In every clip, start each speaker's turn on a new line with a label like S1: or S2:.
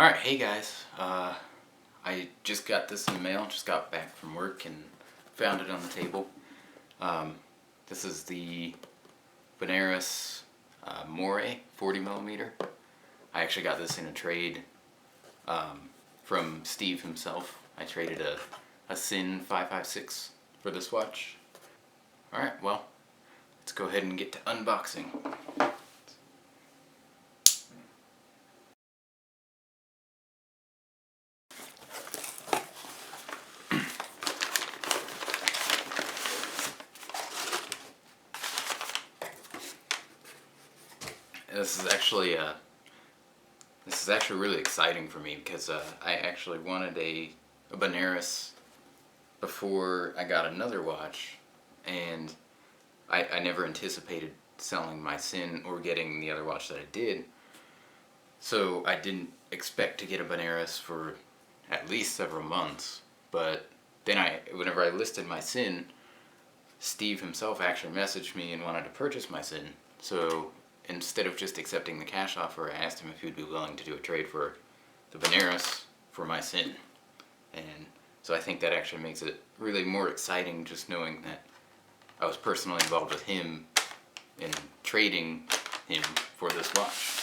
S1: Alright, hey guys. I just got this in the mail, just got back from work and found it on the table. This is the Benarus Moray 40mm. I actually got this in a trade from Steve himself. I traded a Sin 556 for this watch. Alright, well, let's go ahead and get to unboxing. This is actually really exciting for me because I actually wanted a Benarus before I got another watch, and I never anticipated selling my Sin or getting the other watch that I did. So I didn't expect to get a Benarus for at least several months. But then whenever I listed my Sin, Steve himself actually messaged me and wanted to purchase my Sin. So instead of just accepting the cash offer, I asked him if he would be willing to do a trade for the Benarus for my Sin. And so I think that actually makes it really more exciting, just knowing that I was personally involved with him in trading him for this watch.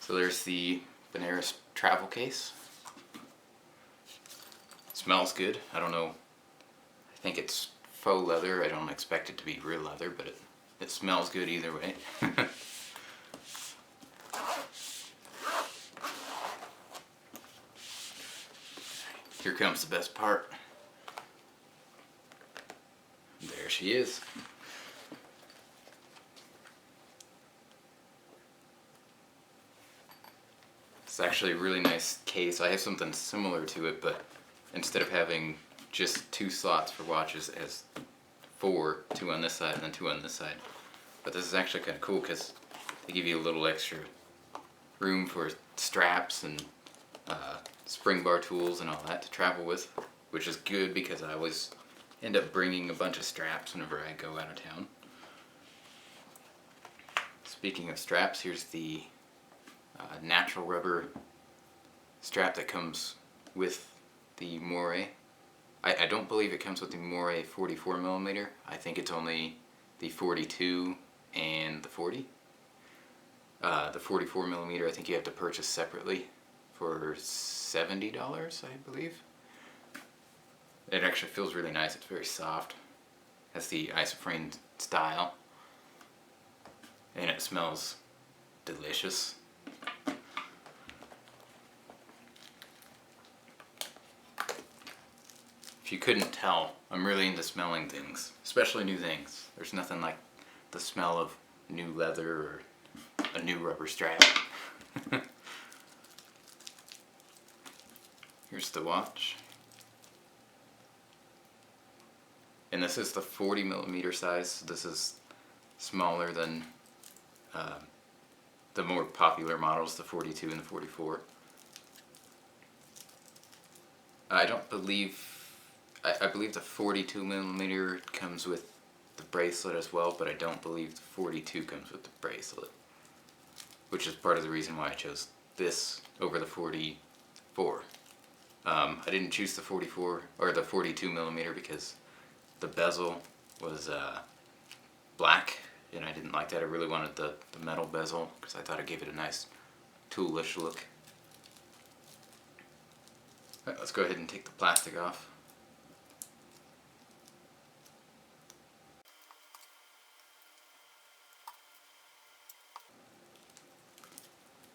S1: So there's the Benarus travel case. It smells good. I don't know. I think it's faux leather. I don't expect it to be real leather, but it smells good either way. Here comes the best part. There she is. It's actually a really nice case. I have something similar to it, but instead of having just two slots for watches, it has four, two on this side and then two on this side. But this is actually kind of cool because they give you a little extra room for straps and spring bar tools and all that to travel with, which is good because I always end up bringing a bunch of straps whenever I go out of town. Speaking of straps, here's the natural rubber strap that comes with the Moray. I don't believe it comes with the Moray 44mm. I think it's only the 42 and the 40. The 44mm I think you have to purchase separately for $70, I believe. It actually feels really nice. It's very soft. Has the isofrane style. And it smells delicious. If you couldn't tell, I'm really into smelling things, especially new things. There's nothing like the smell of new leather or a new rubber strap. Here's the watch. And this is the 40mm size. This is smaller than the more popular models, the 42 and the 44. I believe the 42mm comes with the bracelet as well, but I don't believe the 42 comes with the bracelet, which is part of the reason why I chose this over the 44. I didn't choose the 44 or the 42mm because the bezel was black, and I didn't like that. I really wanted the metal bezel because I thought it gave it a nice toolish look. Alright, let's go ahead and take the plastic off.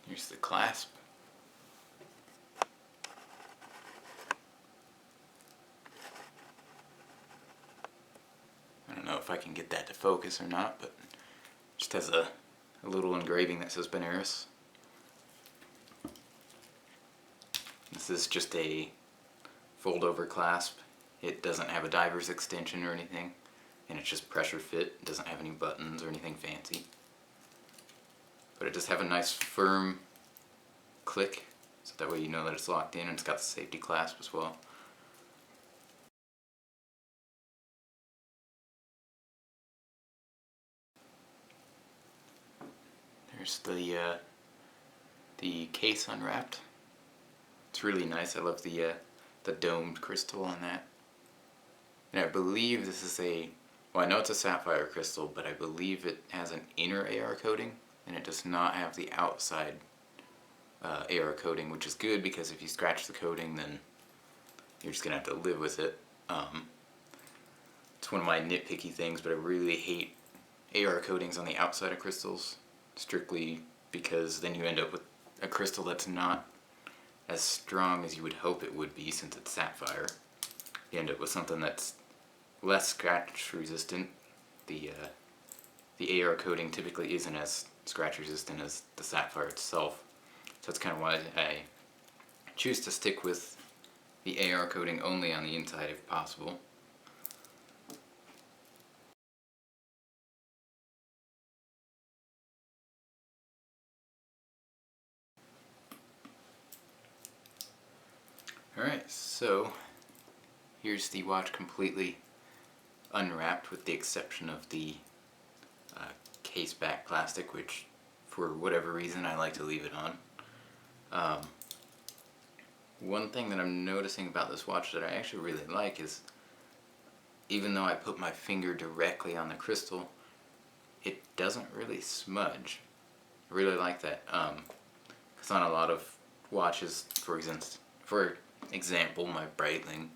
S1: Here's the clasp. I don't know if I can get that to focus or not, but it just has a little engraving that says Benarus. This is just a fold-over clasp. It doesn't have a diver's extension or anything, and it's just pressure fit. It doesn't have any buttons or anything fancy. but it does have a nice firm click, so that way you know that it's locked in, and it's got the safety clasp as well. There's the case unwrapped. It's really nice. I love the domed crystal on that. And I believe this is well, I know it's a sapphire crystal, but I believe it has an inner AR coating, and it does not have the outside AR coating, which is good because if you scratch the coating, then you're just gonna have to live with it. It's one of my nitpicky things, but I really hate AR coatings on the outside of crystals, strictly because then you end up with a crystal that's not as strong as you would hope it would be, since it's sapphire. You end up with something that's less scratch resistant. The AR coating typically isn't as scratch resistant as the sapphire itself, so that's kind of why I choose to stick with the AR coating only on the inside if possible. Alright, so here's the watch completely unwrapped, with the exception of the case back plastic, which for whatever reason I like to leave it on. One thing that I'm noticing about this watch that I actually really like is, even though I put my finger directly on the crystal, it doesn't really smudge. I really like that, because on a lot of watches, for example, my Breitling,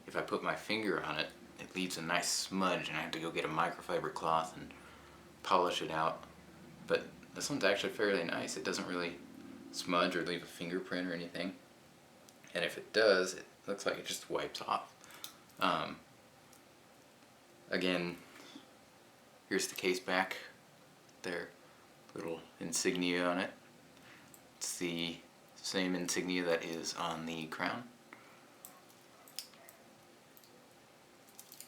S1: if I put my finger on it, it leaves a nice smudge, and I have to go get a microfiber cloth and polish it out. But this one's actually fairly nice. It doesn't really smudge or leave a fingerprint or anything, and if it does, it looks like it just wipes off. Again, here's the case back there, little insignia on it. It's the same insignia that is on the crown.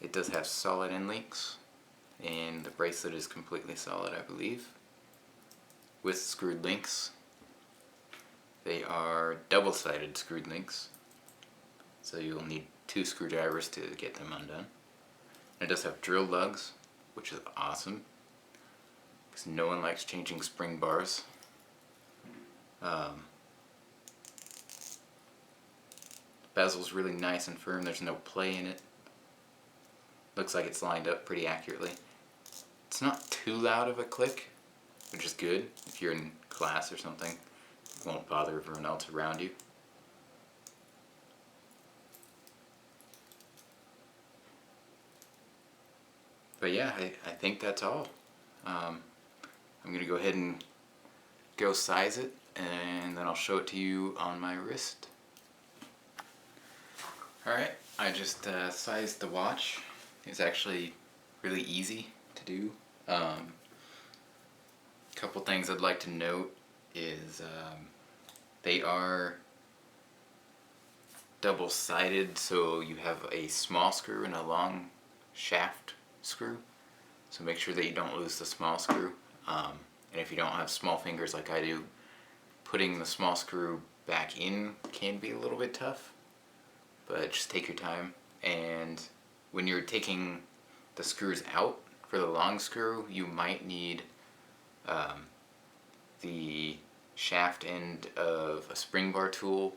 S1: It does have solid end links, and the bracelet is completely solid, I believe, with screwed links. They are double-sided screwed links, so you'll need 2 screwdrivers to get them undone. And it does have drill lugs, which is awesome, because no one likes changing spring bars. Bezel's really nice and firm. There's no play in it. Looks like it's lined up pretty accurately. It's not too loud of a click, which is good if you're in class or something. It won't bother everyone else around you. But yeah, I think that's all. I'm going to go ahead and go size it, and then I'll show it to you on my wrist. Alright, I just sized the watch. It's actually really easy to do. Couple things I'd like to note is they are double-sided, so you have a small screw and a long shaft screw. So make sure that you don't lose the small screw. And if you don't have small fingers like I do, putting the small screw back in can be a little bit tough, but just take your time. And when you're taking the screws out for the long screw, you might need the shaft end of a spring bar tool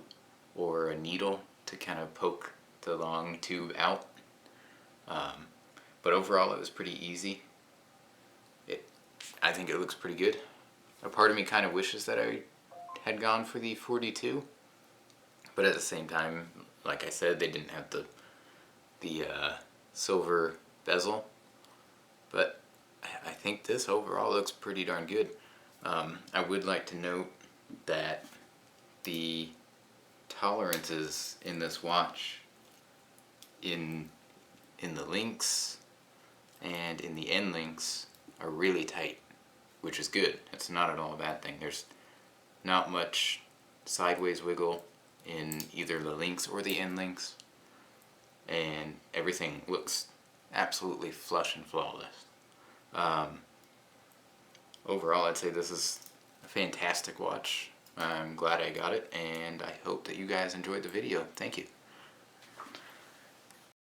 S1: or a needle to kind of poke the long tube out. But overall it was pretty easy. I think it looks pretty good. A part of me kind of wishes that I had gone for the 42, but at the same time, like I said, they didn't have the silver bezel. But I think this overall looks pretty darn good. I would like to note that the tolerances in this watch, in the links and in the end links, are really tight, which is good. It's not at all a bad thing. There's not much sideways wiggle in either the links or the end links, and everything looks absolutely flush and flawless. Overall, I'd say this is fantastic watch. I'm glad I got it, and I hope that you guys enjoyed the video. Thank you.